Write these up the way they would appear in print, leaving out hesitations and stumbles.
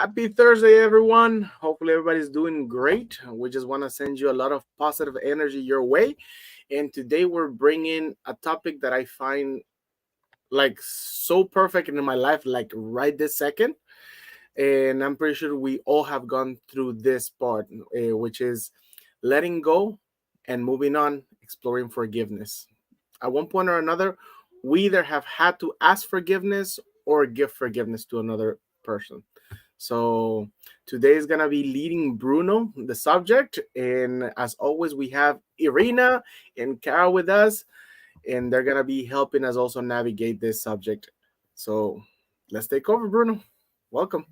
Happy Thursday, everyone. Hopefully, everybody's doing great. We just want to send you a lot of positive energy your way. And today, we're bringing a topic that I find like so perfect in my life, like right this second. And I'm pretty sure we all have gone through this part, which is letting go and moving on, exploring forgiveness. At one point or another, we either have had to ask forgiveness or give forgiveness to another person. So today is gonna be leading Bruno, the subject, and as always, we have Irina and Carol with us, and they're gonna be helping us also navigate this subject. So let's take over, Bruno. Welcome.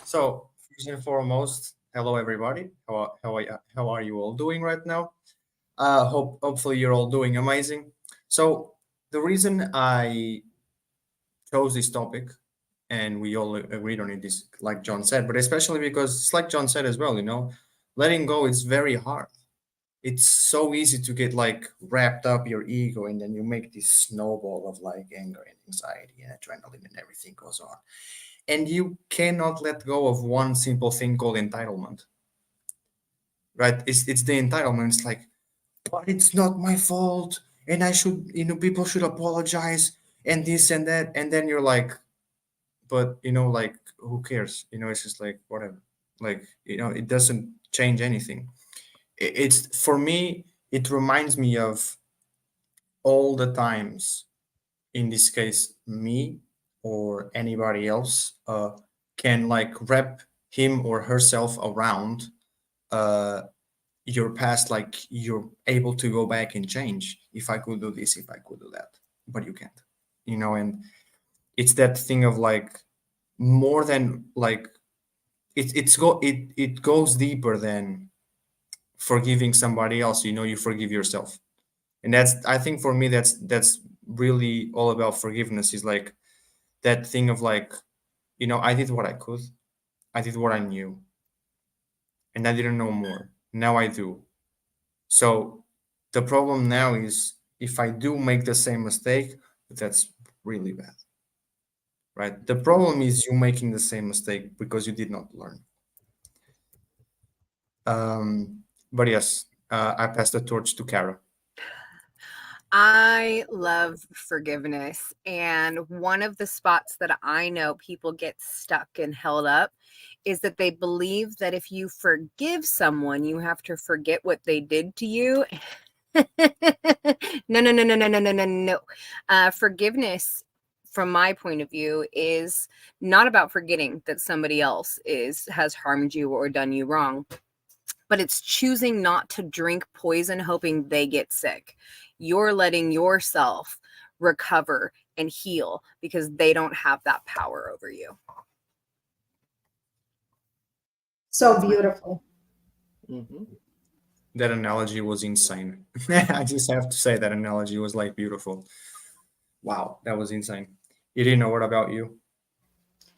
So, first and foremost, hello everybody. How are you all doing right now? Hopefully you're all doing amazing. So, the reason I chose this topic, and we all agreed on it, is like John said, but especially because it's like John said as well. Letting go is very hard. It's so easy to get like wrapped up your ego, and then you make this snowball of like anger and anxiety and adrenaline, and everything goes on, and you cannot let go of one simple thing called entitlement, right? It's the entitlement. It's like, but it's not my fault, and I should, people should apologize, and this and that, and then you're like, but like, who cares? It's just like whatever. Like, it doesn't change anything. It's for me. It reminds me of all the times, in this case me or anybody else, can like wrap him or herself around uh, your past, like you're able to go back and change. If I could do this, if I could do that, but you can't. And it's that thing of like, more than like, it goes deeper than forgiving somebody else. You forgive yourself, and that's, I think, for me, that's really all about forgiveness. Is like that thing of like, I did what I could, I did what I knew, and I didn't know more. Now I do. So the problem now is, if I do make the same mistake, that's really bad, right? The problem is you making the same mistake because you did not learn. But yes, I pass the torch to Kara. I love forgiveness. And one of the spots that I know people get stuck and held up is that they believe that if you forgive someone, you have to forget what they did to you. No. Forgiveness, from my point of view, is not about forgetting that somebody else has harmed you or done you wrong, but it's choosing not to drink poison hoping they get sick. You're letting yourself recover and heal because they don't have that power over you. So beautiful. Mm-hmm. That analogy was insane. I just have to say that analogy was like beautiful. Wow, that was insane. Irina, what about you?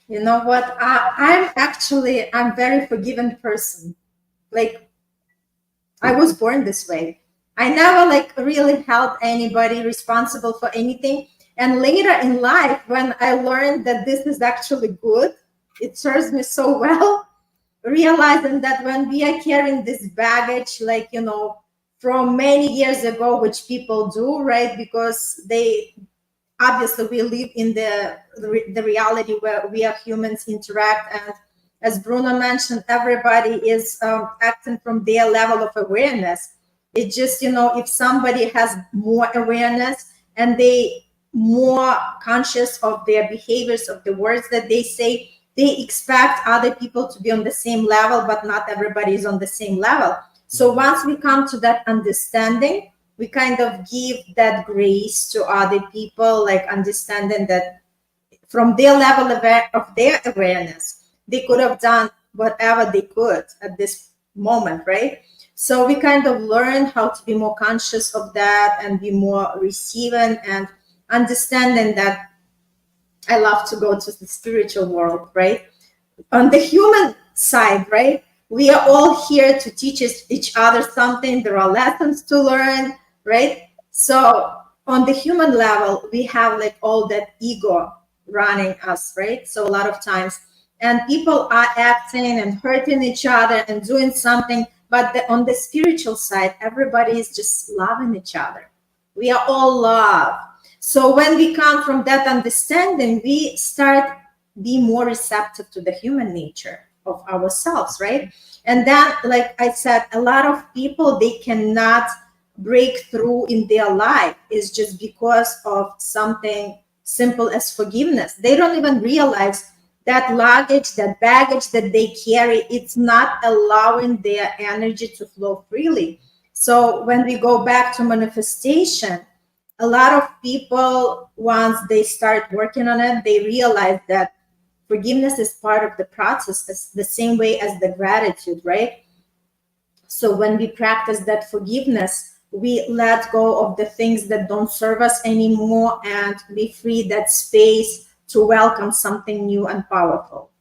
You know what? I'm very forgiving person. Like, I was born this way. I never like really held anybody responsible for anything. And later in life, when I learned that this is actually good, it serves me so well, realizing that when we are carrying this baggage, like, from many years ago, which people do, right? Because obviously we live in the reality where we are humans interact, and as Bruno mentioned, everybody is acting from their level of awareness. It just, if somebody has more awareness and they more conscious of their behaviors, of the words that they say, they expect other people to be on the same level, but not everybody is on the same level. So once we come to that understanding, we kind of give that grace to other people, like understanding that from their level of their awareness, they could have done whatever they could at this moment, right? So we kind of learn how to be more conscious of that and be more receiving and understanding that I love to go to the spiritual world, right? On the human side, right? We are all here to teach each other something. There are lessons to learn, right? So on the human level, we have like all that ego running us, right? So a lot of times, and people are acting and hurting each other and doing something, but on the spiritual side, everybody is just loving each other. We are all love. So when we come from that understanding, we start being more receptive to the human nature of ourselves, right? And then, like I said, a lot of people, they cannot break through in their life is just because of something simple as forgiveness. They don't even realize that luggage, that baggage that they carry, it's not allowing their energy to flow freely. So when we go back to manifestation, a lot of people, once they start working on it, they realize that forgiveness is part of the process. It's the same way as the gratitude, right? So when we practice that forgiveness, we let go of the things that don't serve us anymore, and we free that space to welcome something new and powerful.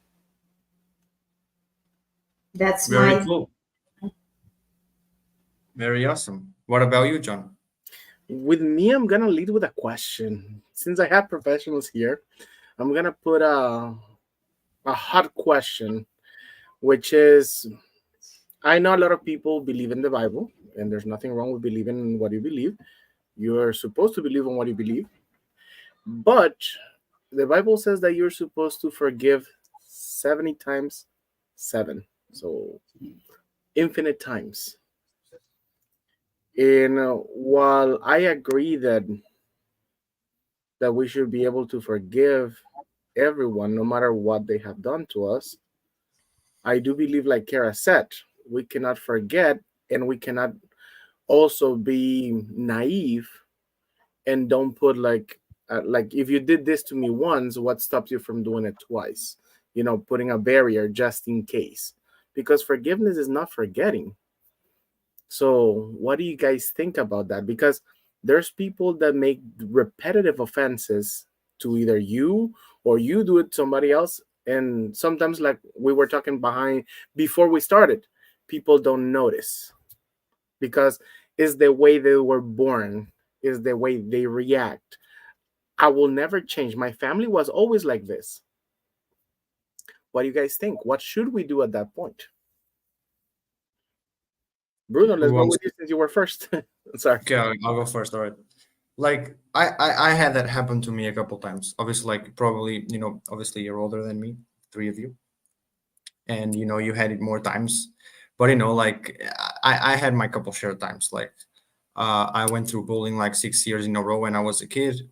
That's Very my cool. Very awesome. What about you, John? With me, I'm gonna lead with a question. Since I have professionals here, I'm gonna put a hot question, which is, I know a lot of people believe in the Bible, and there's nothing wrong with believing in what you believe. You're supposed to believe in what you believe, but the Bible says that you're supposed to forgive 70 times 7, so infinite times. And while I agree that we should be able to forgive everyone, no matter what they have done to us, I do believe, like Kara said, we cannot forget, and we cannot also be naive and don't put like if you did this to me once, what stops you from doing it twice? Putting a barrier just in case, because forgiveness is not forgetting. So what do you guys think about that? Because there's people that make repetitive offenses to either you, or you do it to somebody else. And sometimes, like we were talking behind before we started, people don't notice because it's the way they were born, is the way they react. I will never change. My family was always like this. What do you guys think? What should we do at that point? Bruno, let's Who go wants with you since you were first. Sorry. Okay, I'll go first. All right. Like I had that happen to me a couple times. Obviously, like probably, obviously you're older than me, three of you, and you had it more times. But like I had my couple share times. Like I went through bullying like 6 years in a row when I was a kid.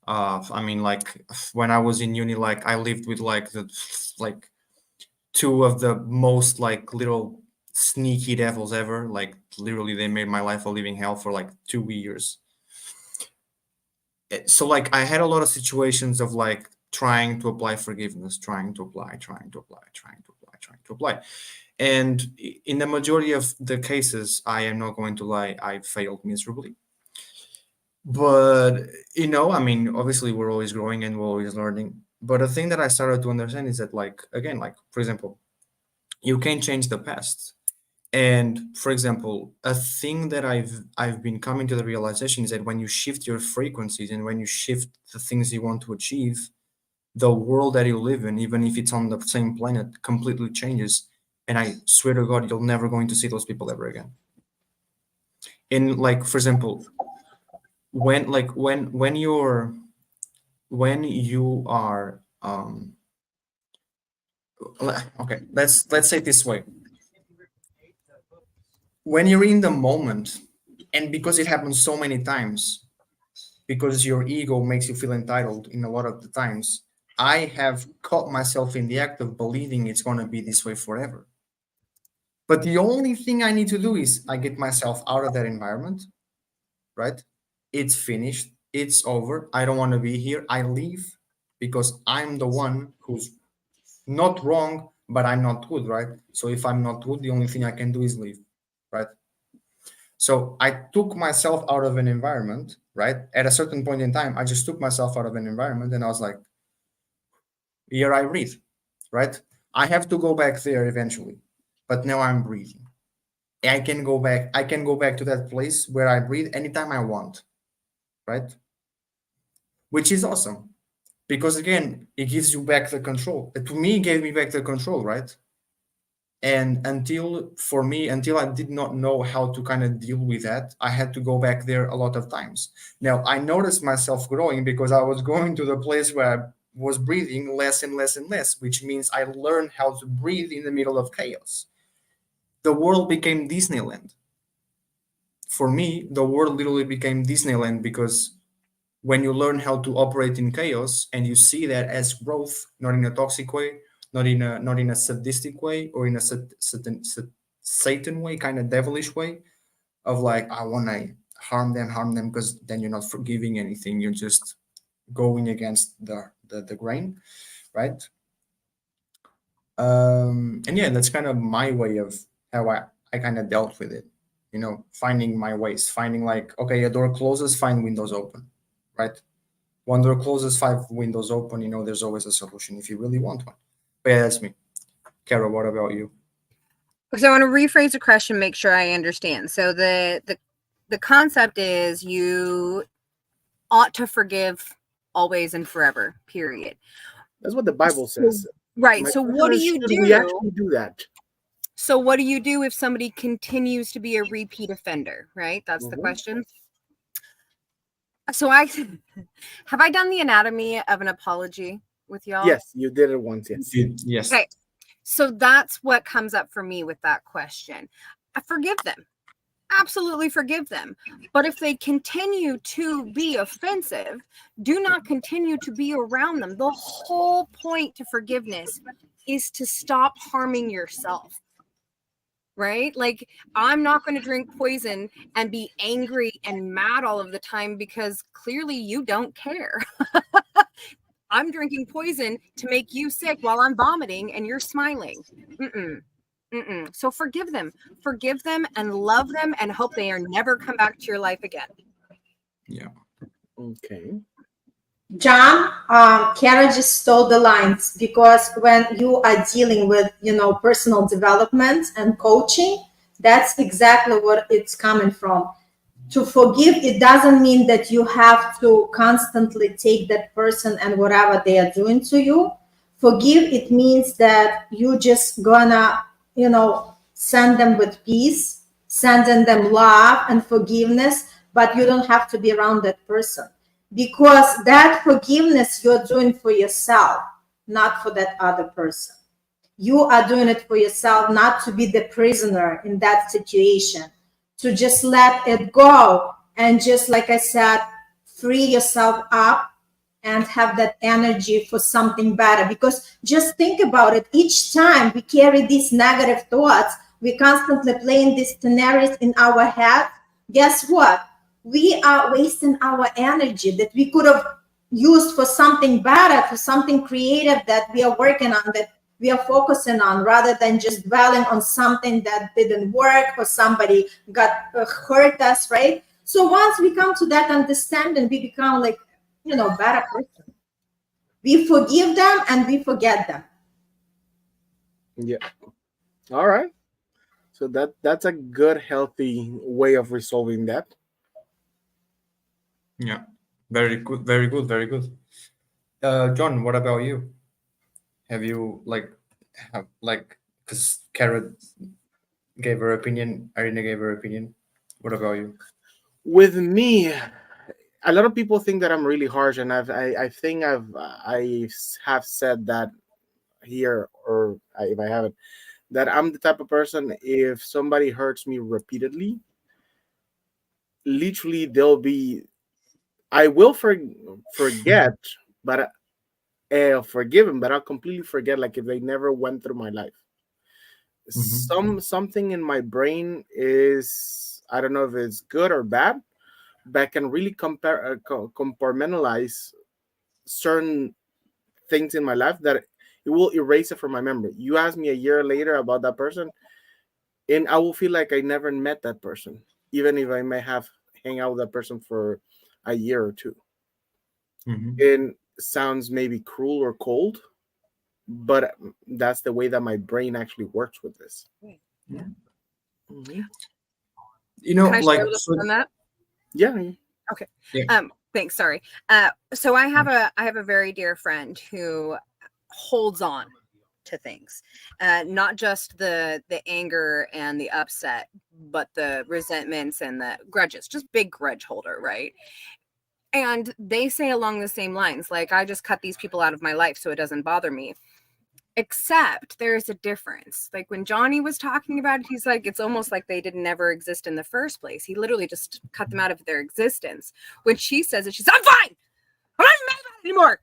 I mean, like when I was in uni, like I lived with like two of the most like little sneaky devils ever. Like literally, they made my life a living hell for like 2 years. So like I had a lot of situations of like trying to apply forgiveness, trying to apply, trying to apply, trying to apply, trying to apply. And in the majority of the cases, I am not going to lie, I failed miserably. But I mean, obviously we're always growing and we're always learning. But the thing that I started to understand is that, like, again, like for example, you can't change the past. And for example, a thing that I've been coming to the realization is that when you shift your frequencies and when you shift the things you want to achieve, the world that you live in, even if it's on the same planet, completely changes. And I swear to God, you're never going to see those people ever again. In like, for example, when you are okay, let's say it this way. When you're in the moment, and because it happens so many times, because your ego makes you feel entitled in a lot of the times, I have caught myself in the act of believing it's going to be this way forever. But the only thing I need to do is I get myself out of that environment, right? It's finished. It's over. I don't want to be here. I leave because I'm the one who's not wrong, but I'm not good, right? So if I'm not good, the only thing I can do is leave, right? So I took myself out of an environment, right? At a certain point in time, I just took myself out of an environment and I was like, here I breathe, right? I have to go back there eventually, but now I'm breathing. I can go back. I can go back to that place where I breathe anytime I want, right? Which is awesome. because again, it gives you back the control. To me, it gave me back the control, right? And until I did not know how to kind of deal with that, I had to go back there a lot of times. Now I noticed myself growing because I was going to the place where I was breathing less and less and less, which means I learned how to breathe in the middle of chaos. The world became Disneyland. For me, the world literally became Disneyland because when you learn how to operate in chaos and you see that as growth, not in a toxic way, not in a sadistic way, or in a Satan way, kind of devilish way of like, I want to harm them, because then you're not forgiving anything, you're just going against the grain, right? And yeah, that's kind of my way of how I kind of dealt with it, finding my ways, finding like, okay, a door closes, find windows open, right? One door closes, five windows open. There's always a solution if you really want one. But yeah, that's me. Kara, what about you? So I want to rephrase the question, make sure I understand. So the concept is you ought to forgive always and forever, period. That's what the Bible says. Right. My So question what do is, you should do? we actually do that? So what do you do if somebody continues to be a repeat offender, right? That's the Mhm. question. So have I done the anatomy of an apology with y'all? Yes, you did it once. Yes. Yes. Okay. So that's what comes up for me with that question. I forgive them. Absolutely forgive them. But if they continue to be offensive, do not continue to be around them. The whole point to forgiveness is to stop harming yourself. Right? Like, I'm not going to drink poison and be angry and mad all of the time because clearly you don't care. I'm drinking poison to make you sick while I'm vomiting and you're smiling. So forgive them and love them and hope they are never come back to your life again. Yeah. Okay. John, Kara just stole the lines, because when you are dealing with, personal development and coaching, that's exactly what it's coming from. To forgive, it doesn't mean that you have to constantly take that person and whatever they are doing to you. Forgive, it means that you just gonna, send them with peace, sending them love and forgiveness, but you don't have to be around that person, because that forgiveness you're doing for yourself, not for that other person. You are doing it for yourself, not to be the prisoner in that situation, to just let it go and just, like I said, free yourself up and have that energy for something better. Because just think about it, each time we carry these negative thoughts, we constantly playing these scenarios in our head, guess what? We are wasting our energy that we could have used for something better, for something creative that we are working on, that we are focusing on, rather than just dwelling on something that didn't work or somebody got hurt us, right? So once we come to that understanding, we become like, better person. We forgive them and we forget them. Yeah. All right. So that's a good, healthy way of resolving that. Yeah. Very good. Very good. Very good. John, what about you? Have you because Kara gave her opinion, Irina gave her opinion. What about you? With me, a lot of people think that I'm really harsh, and I think I have said that here, or if I haven't, that I'm the type of person, if somebody hurts me repeatedly, literally they'll be, I will forget, but forgive them, but I'll completely forget, like if they never went through my life. Something in my brain is, I don't know if it's good or bad, but I can really compartmentalize certain things in my life that it will erase it from my memory. You ask me a year later about that person, and I will feel like I never met that person, even if I may have hang out with that person for a year or two. It sounds maybe cruel or cold, but that's the way that my brain actually works with this. Yeah. Mhm. You know, Can I like share a little bit on that? Yeah. Okay. Yeah. Thanks. Sorry. So I have a very dear friend who holds on to things, not just the anger and the upset, but the resentments and the grudges. Just big grudge holder, right? And they say along the same lines, like, I just cut these people out of my life so it doesn't bother me. Except there's a difference. Like when Johnny was talking about it, he's like, it's almost like they didn't ever exist in the first place. He literally just cut them out of their existence. When she says it, she's, I'm fine. I'm not even mad about it anymore.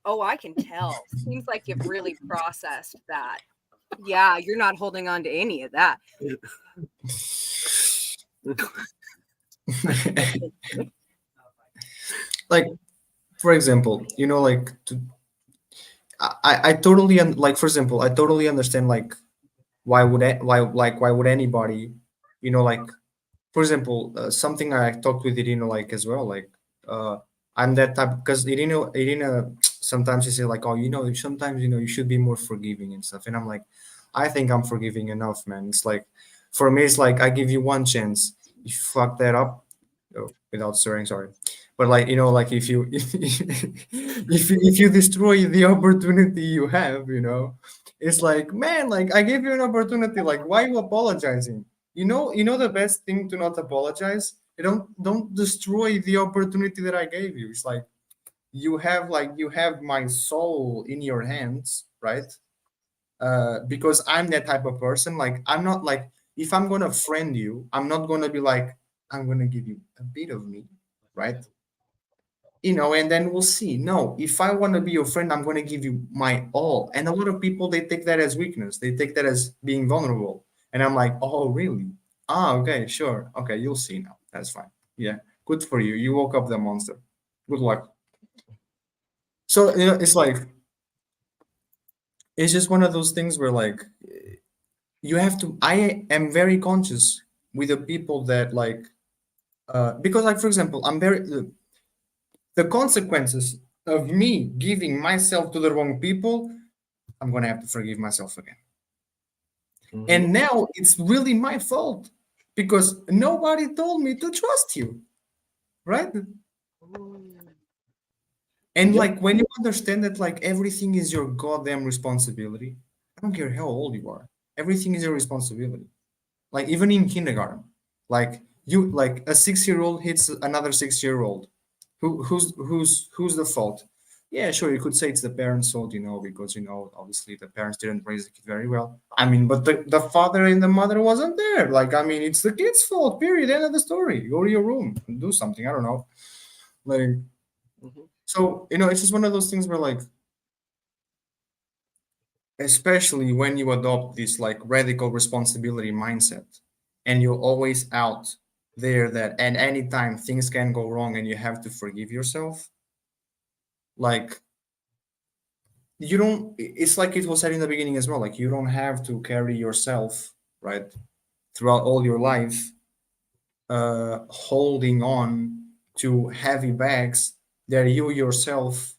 Oh, I can tell. Seems like you've really processed that. Yeah, you're not holding on to any of that. Like, for example, you know, like I totally like, for example, I totally understand like why would anybody, you know, like, for example, something I talked with Irina like as well, like I'm that type, because Irina sometimes she say like, oh, you know, sometimes, you know, you should be more forgiving and stuff, and I'm like, I think I'm forgiving enough, man. It's like, for me, it's like I give you one chance. If you fuck that up, oh, without swearing, sorry, but like, you know, like if you if you destroy the opportunity you have, you know, it's like, man, like I gave you an opportunity, like why you apologizing? You know the best thing to not apologize. You don't destroy the opportunity that I gave you. It's like you have my soul in your hands, right? Because I'm that type of person. Like I'm not like, if I'm gonna friend you, I'm not gonna be like, I'm gonna give you a bit of me, right? You know, and then we'll see. No, if I want to be your friend, I'm going to give you my all. And a lot of people, they take that as weakness. They take that as being vulnerable. And I'm like, oh, really? Ah, okay, sure. Okay, you'll see now. That's fine. Yeah, good for you. You woke up the monster. Good luck. So, you know, it's like, it's just one of those things where, like, you have to, I am very conscious with the people that, like, because, like, for example, I'm very, the consequences of me giving myself to the wrong people, I'm going to have to forgive myself again. Mhm. And now it's really my fault because nobody told me to trust you, right? And Yep. like when you understand that like everything is your goddamn responsibility, I don't care how old you are, everything is your responsibility. Like even in kindergarten, like you, like a 6-year-old hits another 6-year-old. Who's the fault? Yeah, sure, you could say it's the parents' fault, you know, because, you know, obviously the parents didn't raise the kid very well. I mean, but the father and the mother wasn't there. Like, I mean, it's the kid's fault, period. End of the story. Go to your room and do something. I don't know. Like, Mhm. so, you know, it's just one of those things where, like, especially when you adopt this like radical responsibility mindset and you're always out there that at any time things can go wrong and you have to forgive yourself, like, you don't, it's like it was said in the beginning as well, like you don't have to carry yourself, right, throughout all your life, holding on to heavy bags that you yourself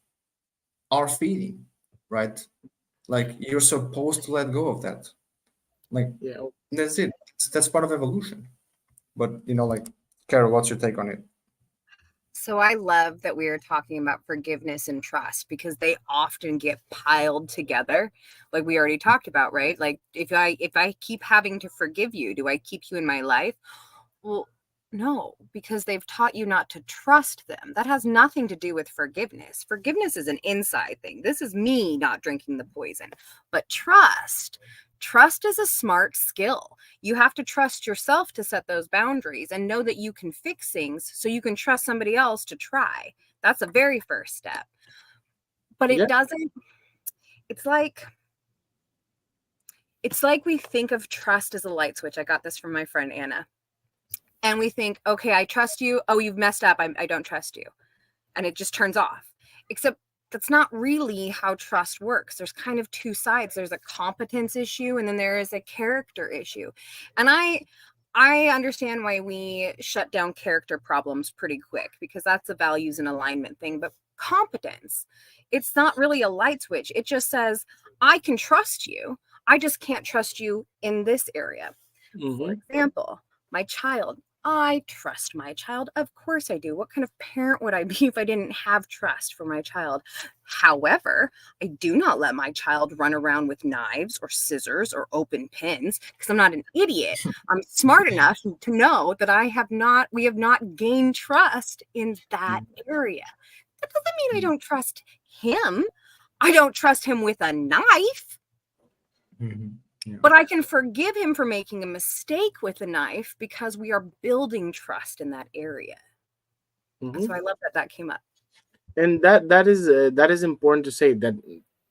are feeding, right? Like you're supposed to let go of that. Like Yeah. that's it. That's part of evolution. But you know, like, Carol, what's your take on it? So I love that we are talking about forgiveness and trust because they often get piled together, like we already talked about, right? Like if I keep having to forgive you, do I keep you in my life? Well, no, because they've taught you not to trust them. That has nothing to do with forgiveness. Forgiveness is an inside thing. This is me not drinking the poison. But trust is a smart skill. You have to trust yourself to set those boundaries and know that you can fix things so you can trust somebody else to try. That's the very first step. But Yeah. it doesn't, it's like we think of trust as a light switch. I got this from my friend Anna. And we think, okay, I trust you. Oh, you've messed up. I don't trust you. And it just turns off. Except that's not really how trust works. There's kind of two sides. There's a competence issue and then there is a character issue. And I understand why we shut down character problems pretty quick because that's a values and alignment thing. But competence, it's not really a light switch. It just says, I can trust you. I just can't trust you in this area. For Mhm. example, my child, I trust my child. Of course I do. What kind of parent would I be if I didn't have trust for my child? However, I do not let my child run around with knives or scissors or open pins because I'm not an idiot. I'm smart enough to know that we have not gained trust in that area. That doesn't mean I don't trust him. I don't trust him with a knife. Yeah. But I can forgive him for making a mistake with a knife because we are building trust in that area. Mhm. So I love that came up. And that is important to say, that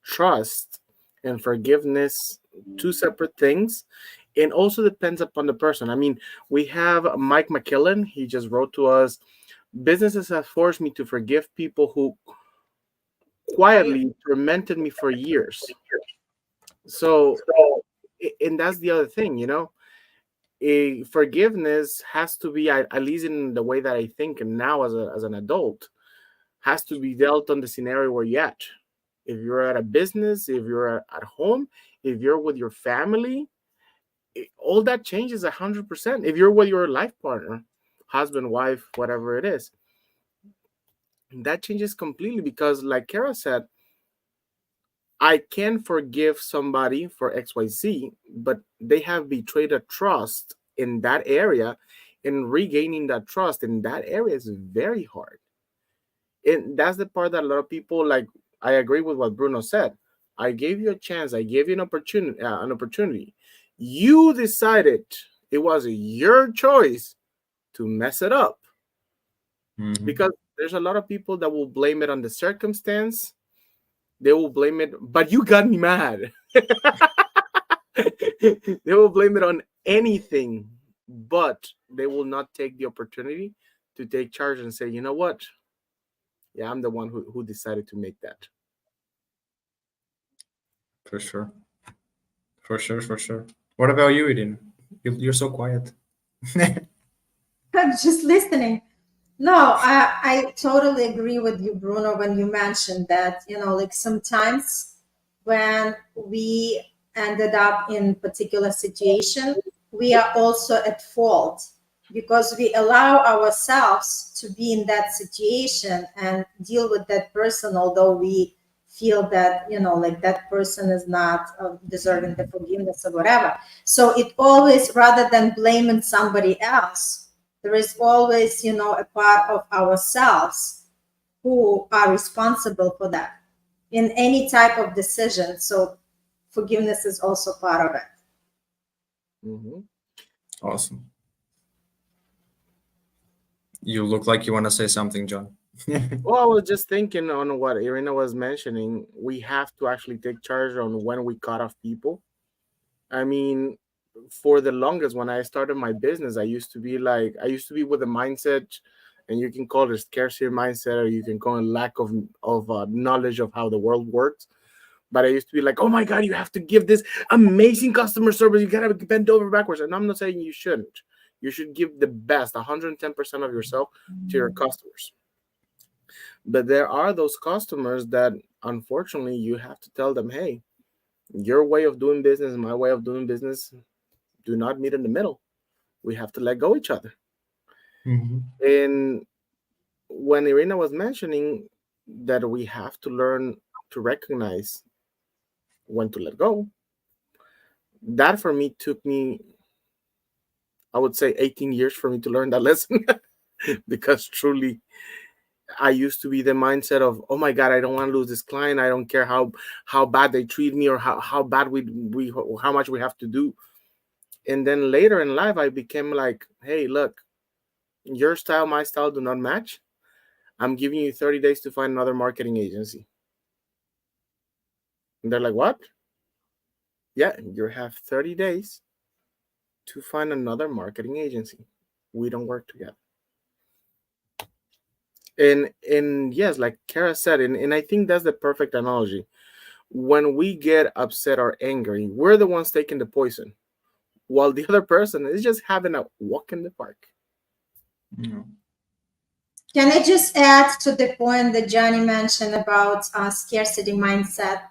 trust and forgiveness, two separate things, and also depends upon the person. I mean, we have Mike McKillen. He just wrote to us, businesses have forced me to forgive people who quietly tormented me for years. So, and that's the other thing, a forgiveness has to be, at least in the way that I think now as an adult, has to be dealt on the scenario where you're at. If you're at a business, if you're at home, if you're with your family, all that changes 100%. If you're with your life partner, husband, wife, whatever it is, that changes completely, because like Kara said, I can forgive somebody for XYZ, but they have betrayed a trust in that area, and regaining that trust in that area is very hard. And that's the part that a lot of people like. I agree with what Bruno said. I gave you a chance. I gave you an opportunity. You decided, it was your choice to mess it up, because there's a lot of people that will blame it on the circumstance. They will blame it, but you got me mad. They will blame it on anything, but they will not take the opportunity to take charge and say, you know what? Yeah, I'm the one who decided to make that. For sure. For sure, for sure. What about you, Eden? You're so quiet. I'm just listening. No, I totally agree with you, Bruno, when you mentioned that, like sometimes when we ended up in particular situation, we are also at fault because we allow ourselves to be in that situation and deal with that person, although we feel that, like that person is not deserving the forgiveness or whatever. So it always, rather than blaming somebody else, there is always, a part of ourselves who are responsible for that in any type of decision. So forgiveness is also part of it. Mm-hmm. Awesome. You look like you want to say something, John. Well, I was just thinking on what Irina was mentioning. We have to actually take charge on when we cut off people. I mean, for the longest, when I started my business, I used to be with a mindset, and you can call it a scarcity mindset, or you can call it lack of knowledge of how the world works. But I used to be like, oh my God, you have to give this amazing customer service. You gotta bend over backwards. And I'm not saying you shouldn't. You should give the best, 110% of yourself to your customers. But there are those customers that unfortunately you have to tell them, hey, your way of doing business and my way of doing business do not meet in the middle. We have to let go each other. And when Irina was mentioning that we have to learn to recognize when to let go, that for me took me, I would say, 18 years for me to learn that lesson. Because truly, I used to be the mindset of, oh my God, I don't want to lose this client. I don't care how bad they treat me, or how bad we how much we have to do. And then later in life, I became like, hey, look, your style, my style do not match. I'm giving you 30 days to find another marketing agency. And they're like, what? Yeah, you have 30 days to find another marketing agency. We don't work together. And yes, like Kara said, and I think that's the perfect analogy. When we get upset or angry, we're the ones taking the poison, while the other person is just having a walk in the park. Can I just add to the point that Johnny mentioned about scarcity mindset?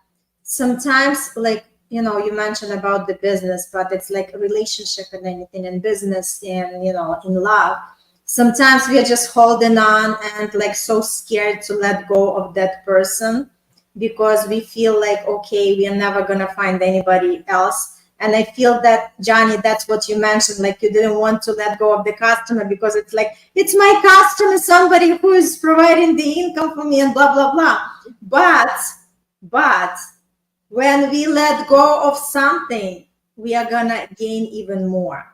Sometimes, like, you mentioned about the business, but it's like a relationship and anything in business and, in love. Sometimes we are just holding on and like so scared to let go of that person because we feel like, okay, we are never going to find anybody else. And I feel that, Johnny, that's what you mentioned. Like you didn't want to let go of the customer because it's like, it's my customer, somebody who is providing the income for me and blah, blah, blah. But when we let go of something, we are gonna gain even more.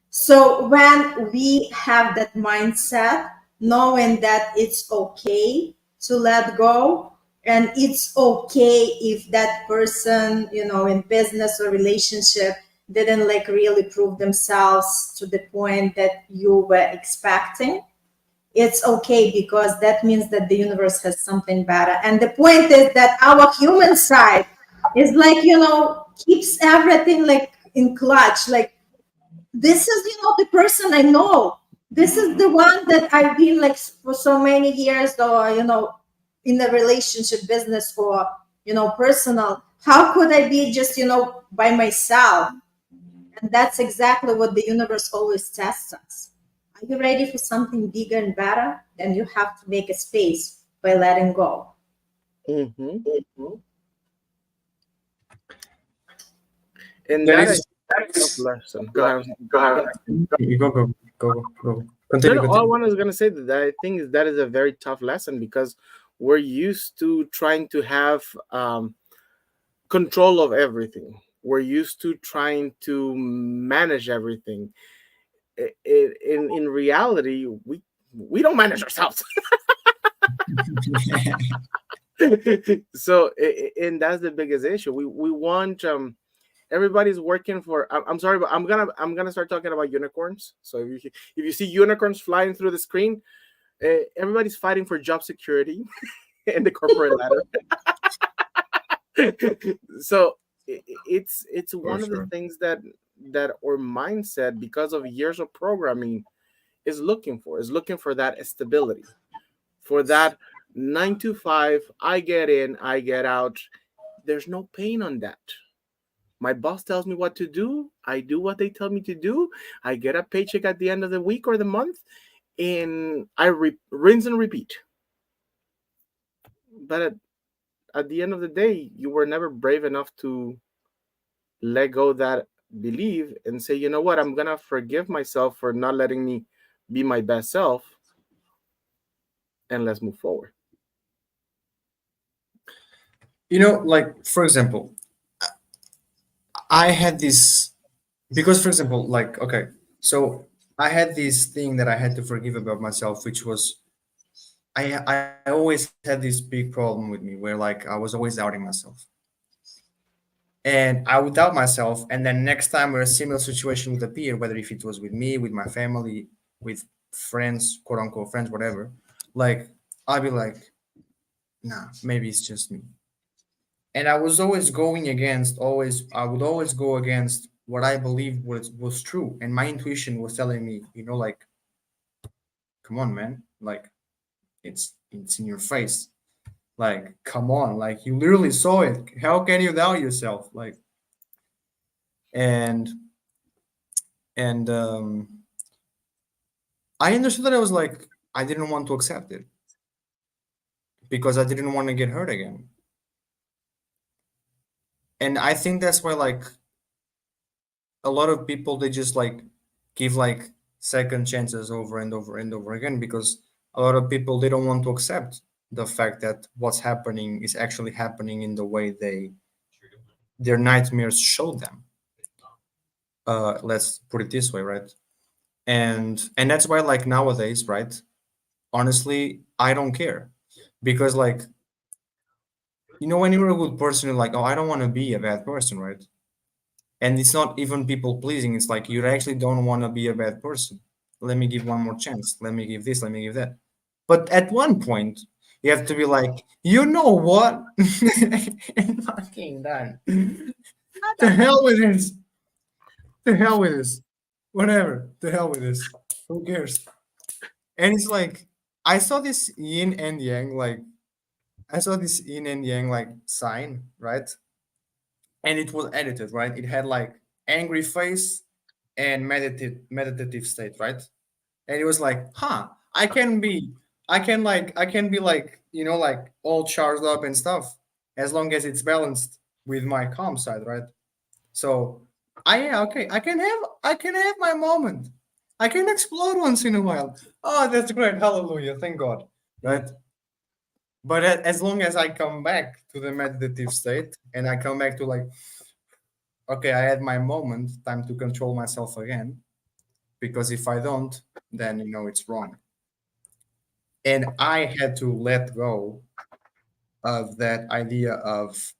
So when we have that mindset, knowing that it's okay to let go, and it's okay if that person, in business or relationship didn't like really prove themselves to the point that you were expecting, it's okay because that means that the universe has something better. And the point is that our human side is like, keeps everything like in clutch. Like, this is, the person I know. This is the one that I've been like for so many years, or, in a relationship, business, or, personal. How could I be just, by myself? And that's exactly what the universe always tests us. Are you ready for something bigger and better? Then you have to make a space by letting go. Mm-hmm. And That that is is tough lesson. Go ahead. you go. No, Continue. all I was gonna say that I think is that is a very tough lesson because we're used to trying to have control of everything. We're used to trying to manage everything. In reality, we don't manage ourselves. So and that's the biggest issue. We want everybody's working for. I'm sorry, but I'm gonna start talking about unicorns. So if you see unicorns flying through the screen, everybody's fighting for job security in the corporate ladder. So it's For one of the sure. things that our mindset, because of years of programming, is looking for that stability, for that 9 to 5. I get in, I get out. There's no pain on that. My boss tells me what to do. I do what they tell me to do. I get a paycheck at the end of the week or the month, and I rinse and repeat. But at the end of the day, you were never brave enough to let go that belief and say, you know what, I'm gonna forgive myself for not letting me be my best self, and let's move forward. Like for example, I had this because, for example, like okay, so I had this thing that I had to forgive about myself, which was I always had this big problem with me where like I was always doubting myself. And I would doubt myself, and then next time where a similar situation would appear, whether if it was with me, with my family, with friends, quote unquote friends, whatever, like I'd be like, nah, maybe it's just me. And I was always going against, I would always go against what I believed was true, and my intuition was telling me, like, come on, man, like it's in your face, like come on, like you literally saw it. How can you doubt yourself, like and and I understood that I was like, I didn't want to accept it because I didn't want to get hurt again. And I think that's why like a lot of people they just like give like second chances over and over and over again because a lot of people they don't want to accept the fact that what's happening is actually happening in the way their nightmares show them. Let's put it this way, right? And that's why like nowadays, right? Honestly, I don't care because like when you're a good person, you're like, oh, I don't want to be a bad person, right? And it's not even people pleasing. It's like you actually don't want to be a bad person. Let me give one more chance. Let me give this. Let me give that. But at one point, you have to be like, you know what? And fucking done. To hell with this. To hell with this. Whatever. To hell with this. Who cares? And it's like, I saw this yin and yang, like, I saw this yin and yang, like, sign, right? and it was edited, right? It had like angry face and meditative state, right? And it was like, I can be like, like all charged up and stuff, as long as it's balanced with my calm side, right? So yeah, okay, I can have my moment. I can explode once in a while. Oh, that's great. Hallelujah. Thank God. Right? But as long as I come back to the meditative state and I come back to like, okay, I had my moment, time to control myself again. Because if I don't, then it's wrong. And I had to let go of that idea of,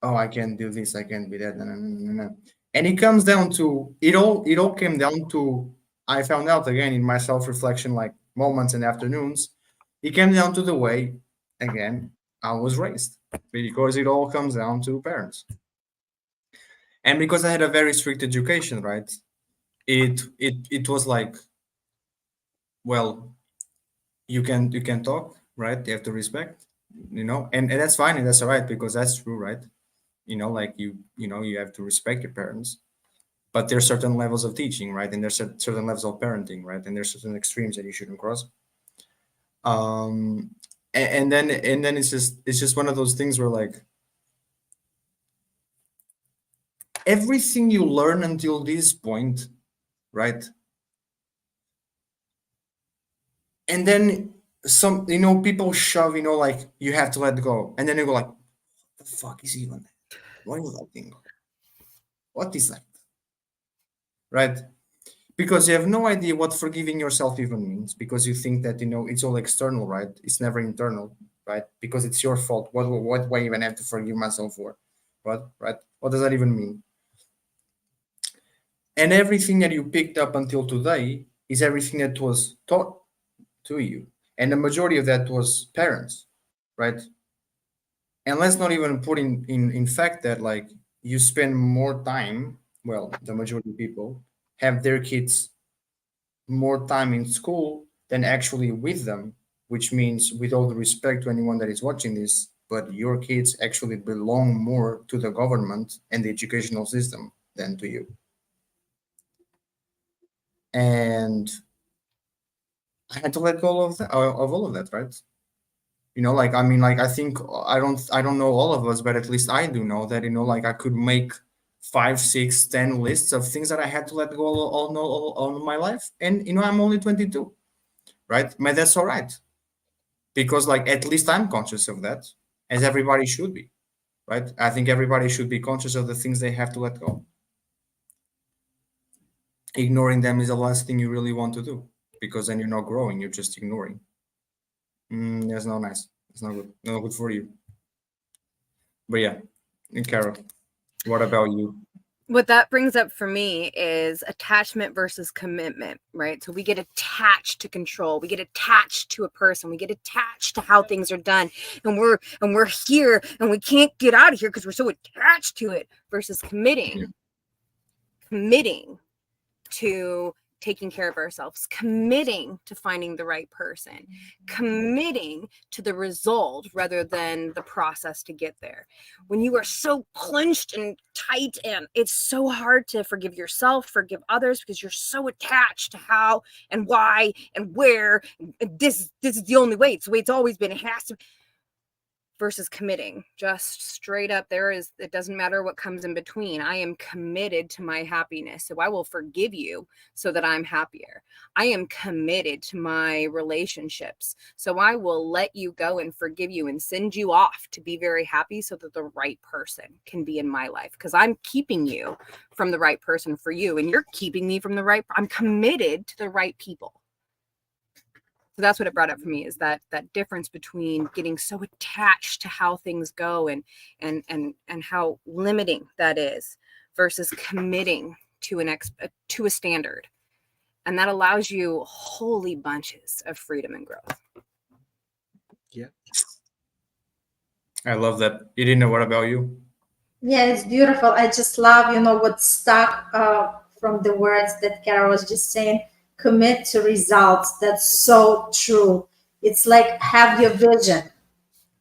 oh, I can do this, I can be that. No, no, no, no, no. And it comes down to it all came down to, I found out again in my self-reflection, like moments and afternoons, it came down to the way, again, I was raised. Because it all comes down to parents. And because I had a very strict education, right? It was like, well, you can talk, right? You have to respect, and that's fine, and that's all right, because that's true, right? Like you have to respect your parents, but there's certain levels of teaching, right? And there's certain levels of parenting, right? And there's certain extremes that you shouldn't cross. And then it's just one of those things where, like, everything you learn until this point, right? And then some, people shove, like, you have to let go, and then they go like, what the fuck is even that? What is that thing? What is that? Right? Because you have no idea what forgiving yourself even means, because you think that it's all external, right? It's never internal, right? Because it's your fault. What do I even have to forgive myself for? What, right? What does that even mean? And everything that you picked up until today is everything that was taught to you, and the majority of that was parents, right? And let's not even put in fact that, like, you spend more time, well, the majority of people have their kids more time in school than actually with them, which means, with all the respect to anyone that is watching this, but your kids actually belong more to the government and the educational system than to you. And I had to let go of that, of all of that, right? Like, I mean, like, I think I don't know all of us, but at least I do know that, like, I could make 5, 6, 10 lists of things that I had to let go all my life, and I'm only 22, right? But that's all right, because, like, at least I'm conscious of that, as everybody should be, right? I think everybody should be conscious of the things they have to let go. Ignoring them is the last thing you really want to do, because then you're not growing, you're just ignoring. That's not nice. It's not good. Not good for you. But yeah, and Carol, what about you? What that brings up for me is attachment versus commitment, right? So we get attached to control, we get attached to a person, we get attached to how things are done, and we're here and we can't get out of here because we're so attached to it, versus committing to taking care of ourselves, committing to finding the right person, committing to the result rather than the process to get there. When you are so clenched and tight, and it's so hard to forgive yourself, forgive others, because you're so attached to how and why and where. This is the only way. It's the way it's always been. It has to. Versus committing, just straight up, it doesn't matter what comes in between. I am committed to my happiness, so I will forgive you so that I'm happier. I am committed to my relationships, so I will let you go and forgive you and send you off to be very happy so that the right person can be in my life, because I'm keeping you from the right person for you, and you're keeping me from I'm committed to the right people. So that's what it brought up for me, is that difference between getting so attached to how things go and how limiting that is, versus committing to to a standard. And that allows you holy bunches of freedom and growth. Yeah. I love that. Irina, what about you? Yeah, it's beautiful. I just love, what stuck from the words that Kara was just saying. Commit to results. That's so true. It's like, have your vision.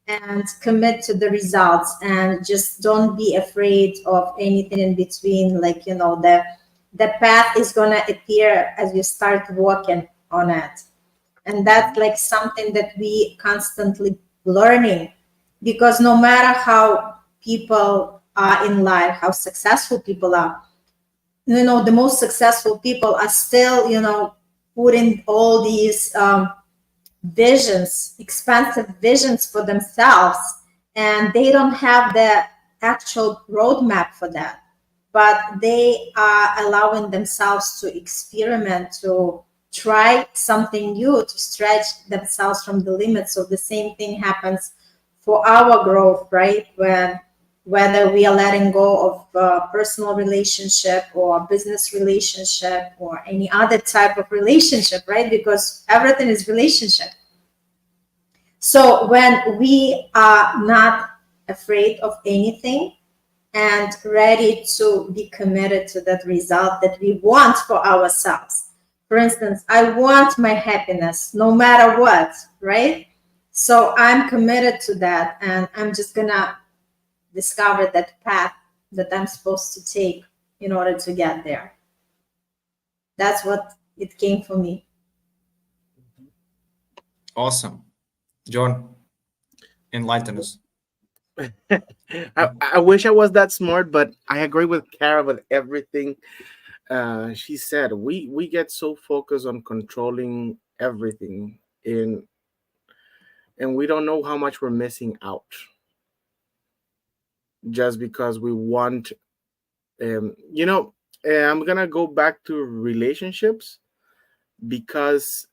and commit to the results, and just don't be afraid of anything in between. Like, the path is going to appear as you start walking on it. And that's like something that we constantly learning, because no matter how people are in life, how successful people are, the most successful people are still, putting all these visions, expansive visions for themselves, and they don't have the actual roadmap for that. But they are allowing themselves to experiment, to try something new, to stretch themselves from the limits. So the same thing happens for our growth, right? Whether we are letting go of a personal relationship or a business relationship or any other type of relationship, right? Because everything is relationship. So when we are not afraid of anything and ready to be committed to that result that we want for ourselves. For instance, I want my happiness no matter what, right? So I'm committed to that, and I'm just gonna discover that path that I'm supposed to take in order to get there. That's what it came for me. Awesome. John, enlighten us. I wish I was that smart, but I agree with Kara with everything she said. We get so focused on controlling everything, and we don't know how much we're missing out just because we want. I'm gonna go back to relationships because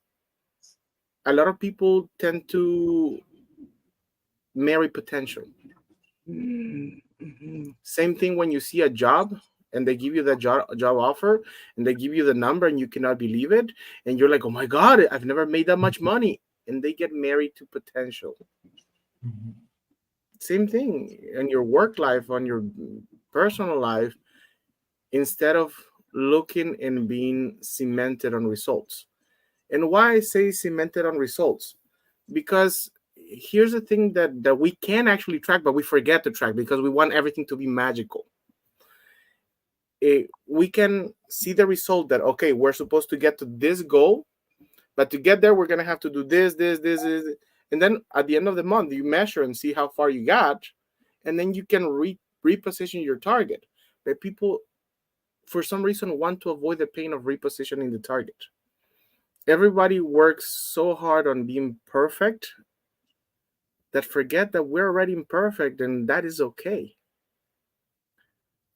a lot of people tend to marry potential. Same thing when you see a job and they give you the job offer and they give you the number and you cannot believe it, and you're like, oh my god, I've never made that much money, and they get married to potential. Same thing in your work life, on your personal life, instead of looking and being cemented on results. And why I say cemented on results, because here's the thing that we can actually track, but we forget to track because we want everything to be magical. We can see the result that, okay, we're supposed to get to this goal, but to get there, we're going to have to do this. And then at the end of the month, you measure and see how far you got, and then you can reposition your target. But people, for some reason, want to avoid the pain of repositioning the target. Everybody works so hard on being perfect that forget that we're already imperfect, and that is okay.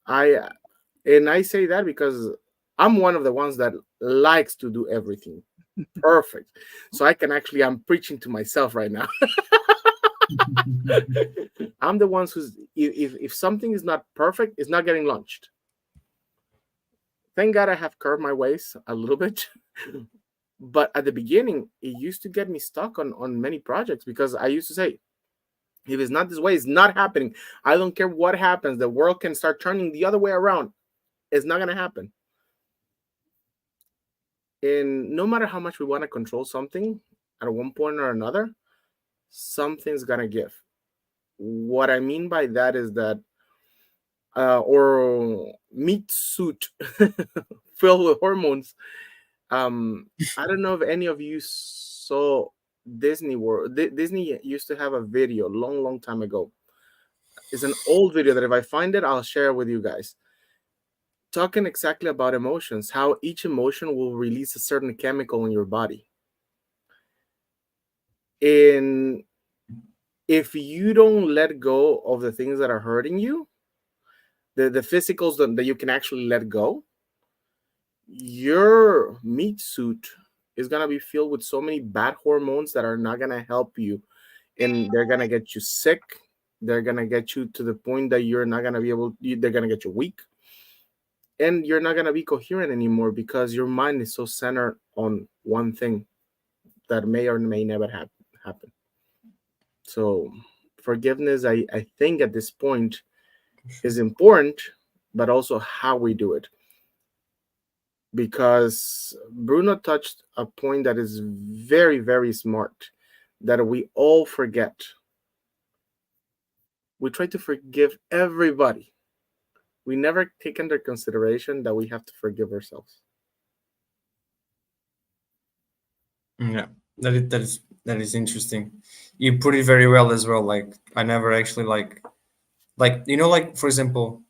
I say that because I'm one of the ones that likes to do everything perfect. So I'm preaching to myself right now. I'm the ones who's, if something is not perfect, it's not getting launched. Thank God I have curved my ways a little bit. But at the beginning, it used to get me stuck on many projects because I used to say, if it's not this way, it's not happening. I don't care what happens. The world can start turning the other way around. It's not going to happen. And no matter how much we want to control something, at one point or another, something's going to give. What I mean by that is that, or meat suit filled with hormones. I don't know if any of you saw Disney World. Disney used to have a video long time ago. It's an old video that if I find it, I'll share with you guys. Talking exactly about emotions, how each emotion will release a certain chemical in your body. And if you don't let go of the things that are hurting you, the physicals that you can actually let go, your meat suit is going to be filled with so many bad hormones that are not going to help you, and they're going to get you sick. They're going to get you to the point that you're not going to be able, they're going to get you weak, and you're not going to be coherent anymore because your mind is so centered on one thing that may or may never happen. So forgiveness, I think at this point is important, but also how we do it. Because Bruno touched a point that is very, very smart, that we all forget. we try to forgive everybody. We never take under consideration that we have to forgive ourselves. Yeah, that is interesting. You put it very well as well. Like I never actually like like for example,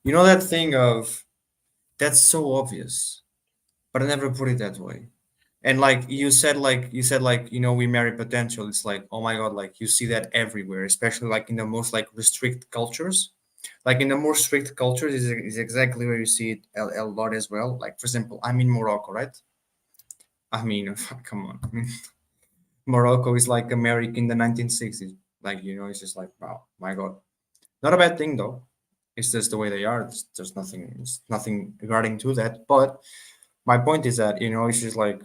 that thing of that's so obvious, but I never put it that way. And like you said, we marry potential. It's like, oh my God, like you see that everywhere, especially like in the most like restrict cultures. Like in the more strict cultures is exactly where you see it a lot as well. Like for example, I'm in Morocco, right? I mean, come on. I mean, Morocco is like America in the 1960s. Like, it's just like, wow, my God. Not a bad thing though. It's just the way they are. It's nothing regarding to that. But my point is that, it's just like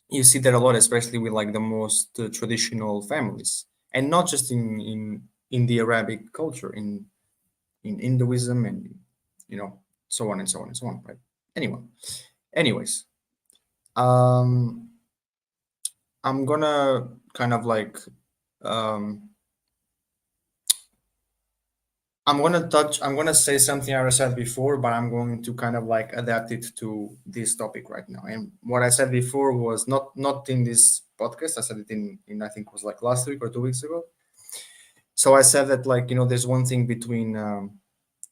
you see that a lot, especially with like the most traditional families, and not just in the Arabic culture, in Hinduism, and you know so on and so on and so on, right? Anyway, anyways, um, I'm gonna kind of like um, I'm gonna say something I said before, but I'm going to kind of like adapt it to this topic right now. And what I said before was not in this podcast. I said it in I think it was like last week or 2 weeks ago. So I said that like there's one thing between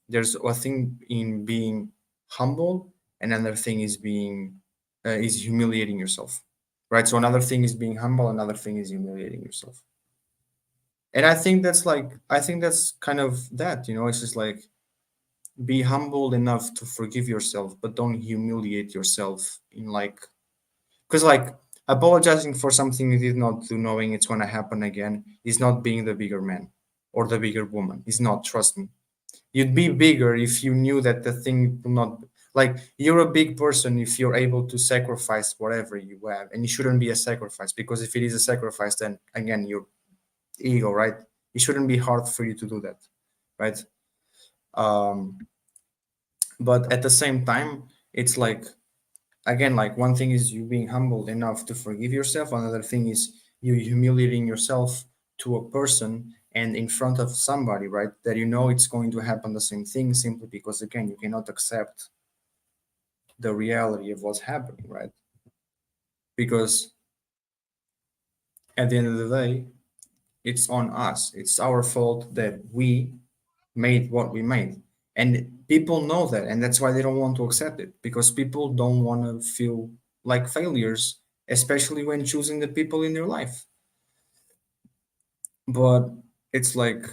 there's a thing in being humble, and another thing is humiliating yourself, right? So another thing is being humble, another thing is humiliating yourself. And I think that's kind of that, it's just like be humble enough to forgive yourself, but don't humiliate yourself in like, because like apologizing for something you did not do, knowing it's going to happen again, is not being the bigger man or the bigger woman. Is not, trust me. You'd be bigger if you knew that the thing will not, like, you're a big person if you're able to sacrifice whatever you have, and it shouldn't be a sacrifice, because if it is a sacrifice, then again, your ego, right? It shouldn't be hard for you to do that, right? um but at the same time, it's like, again, like one thing is you being humble enough to forgive yourself, another thing is you humiliating yourself to a person and in front of somebody, right, that it's going to happen the same thing, simply because again you cannot accept the reality of what's happening, right? Because at the end of the day, it's on us, it's our fault that we made what we made. And people know that, and that's why they don't want to accept it, because people don't want to feel like failures, especially when choosing the people in their life. But it's like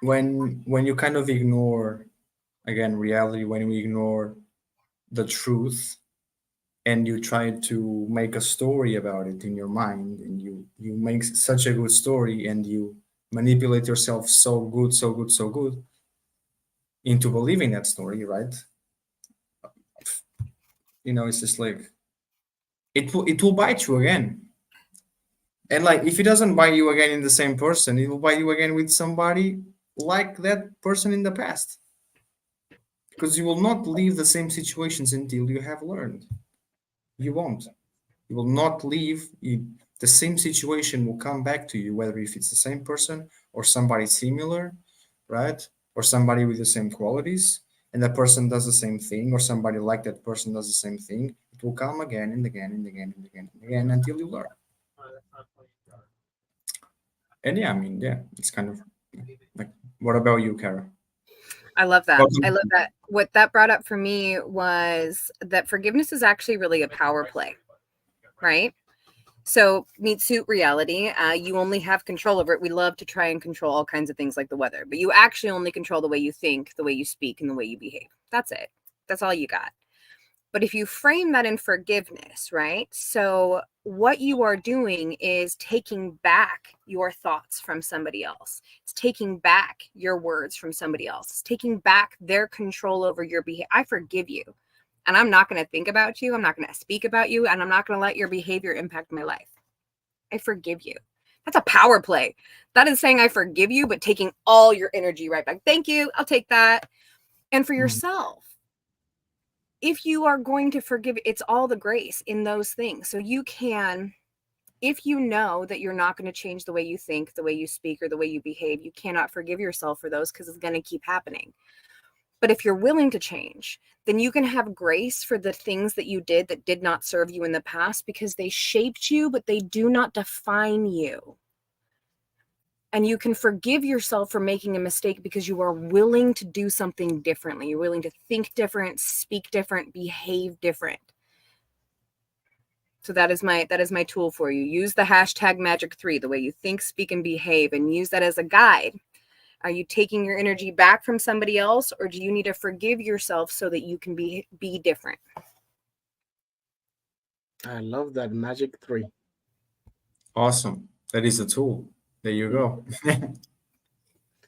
when you kind of ignore, again, reality, when we ignore the truth, and you try to make a story about it in your mind, and you make such a good story, and you manipulate yourself so good, so good, so good into believing that story, right? It's just like it will bite you again. And like if it doesn't bite you again in the same person, it will bite you again with somebody like that person in the past. Because you will not leave the same situations until you have learned. You won't. You will not leave. The same situation will come back to you, whether if it's the same person or somebody similar, right? Or somebody with the same qualities, and that person does the same thing, or somebody like that person does the same thing. It will come again and again and again and again and again until you learn. And yeah, I mean, yeah, it's kind of like, what about you, Kara? I love that. I Welcome. love that. What that brought up for me was that forgiveness is actually really a power play, right? So meet suit reality. You only have control over it. We love to try and control all kinds of things like the weather, but you actually only control the way you think, the way you speak, and the way you behave. That's it. That's all you got. But if you frame that in forgiveness, right? So what you are doing is taking back your thoughts from somebody else. It's taking back your words from somebody else. It's taking back their control over your behavior. I forgive you, and I'm not going to think about you. I'm not going to speak about you, and I'm not going to let your behavior impact my life. I forgive you. That's a power play. That is saying I forgive you, but taking all your energy right back. Thank you. I'll take that. And for yourself, if you are going to forgive, it's all the grace in those things. So you can if you know that you're not going to change the way you think, the way you speak, or the way you behave, you cannot forgive yourself for those because it's going to keep happening. But if you're willing to change, then you can have grace for the things that you did that did not serve you in the past because they shaped you, but they do not define you. And you can forgive yourself for making a mistake because you are willing to do something differently. You're willing to think different, speak different, behave different. So that is my tool for you. Use the hashtag magic3, the way you think, speak, and behave, and use that as a guide. Are you taking your energy back from somebody else, or do you need to forgive yourself so that you can be different? I love that magic 3. Awesome. That is a tool. There you go.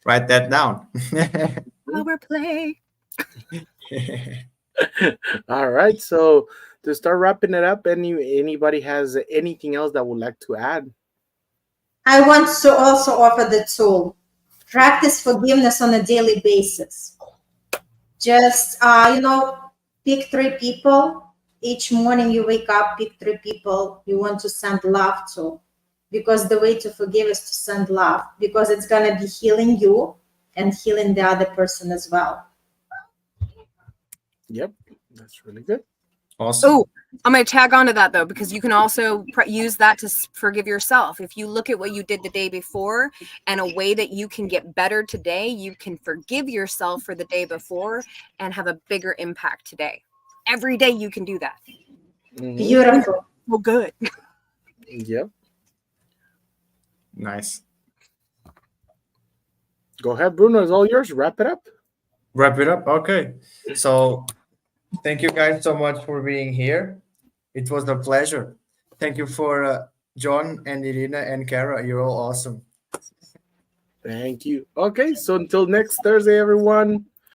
Write that down. Power play. All right. So to start wrapping it up, anybody has anything else that would like to add? I want to also offer the tool. Practice forgiveness on a daily basis. Just, pick 3 people. Each morning you wake up, pick 3 people you want to send love to. Because the way to forgive is to send love. Because it's going to be healing you and healing the other person as well. Yep. That's really good. Awesome. Oh, I'm going to tag on to that, though, because you can also use that to forgive yourself. If you look at what you did the day before and a way that you can get better today, you can forgive yourself for the day before and have a bigger impact today. Every day you can do that. Mhm. Beautiful. Well, good. Yep. Nice. Go ahead, Bruno. It's all yours. Wrap it up. Wrap it up. Okay. So thank you guys so much for being here. It was a pleasure. Thank you for John and Irina and Kara. You're all awesome. Thank you. Okay. So until next Thursday, everyone.